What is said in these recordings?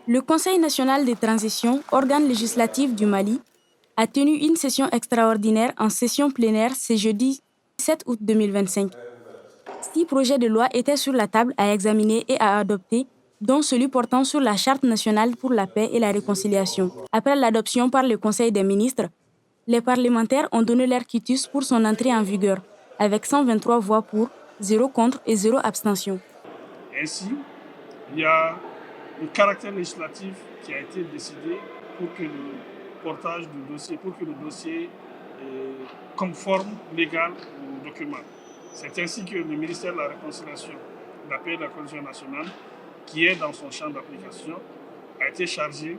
Le Conseil national de transition, organe législatif du Mali, a tenu une session extraordinaire en session plénière ce jeudi 7 août 2025. 6 projets de loi étaient sur la table à examiner et à adopter, dont celui portant sur la Charte nationale pour la paix et la réconciliation. Après l'adoption par le Conseil des ministres, les parlementaires ont donné leur quitus pour son entrée en vigueur, avec 123 voix pour, 0 contre et 0 abstention. Ainsi, il y a le caractère législatif qui a été décidé pour que le portage du dossier, pour que le dossier conforme légal au document. C'est ainsi que le ministère de la Réconciliation, de la paix et de la cohésion nationale, qui est dans son champ d'application, a été chargé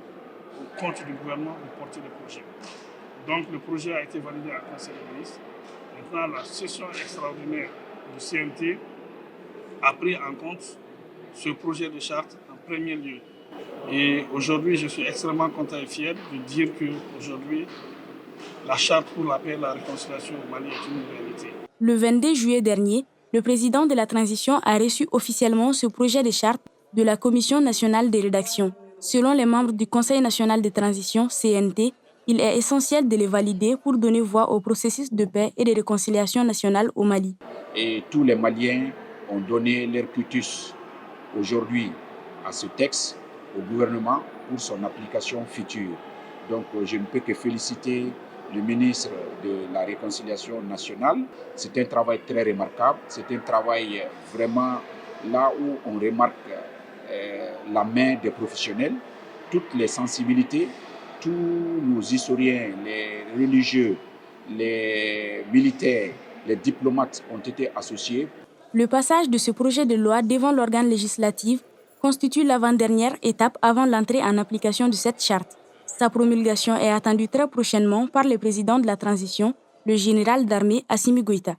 au compte du gouvernement de porter le projet. Donc le projet a été validé à Conseil des ministres. Maintenant, la session extraordinaire du CNT a pris en compte ce projet de charte en premier lieu. Et aujourd'hui, je suis extrêmement content et fier de dire qu'aujourd'hui, la charte pour la paix et la réconciliation au Mali est une réalité. Le 22 juillet dernier, le président de la transition a reçu officiellement ce projet de charte de la Commission nationale de rédaction. Selon les membres du Conseil national de transition, CNT, il est essentiel de les valider pour donner voix au processus de paix et de réconciliation nationale au Mali. Et tous les Maliens ont donné leur quitus aujourd'hui à ce texte au gouvernement pour son application future. Donc je ne peux que féliciter le ministre de la Réconciliation nationale. C'est un travail très remarquable, c'est un travail vraiment là où on remarque la main des professionnels, toutes les sensibilités, tous nos historiens, les religieux, les militaires, les diplomates ont été associés. Le passage de ce projet de loi devant l'organe législatif constitue l'avant-dernière étape avant l'entrée en application de cette charte. Sa promulgation est attendue très prochainement par le président de la transition, le général d'armée Assimi Goïta.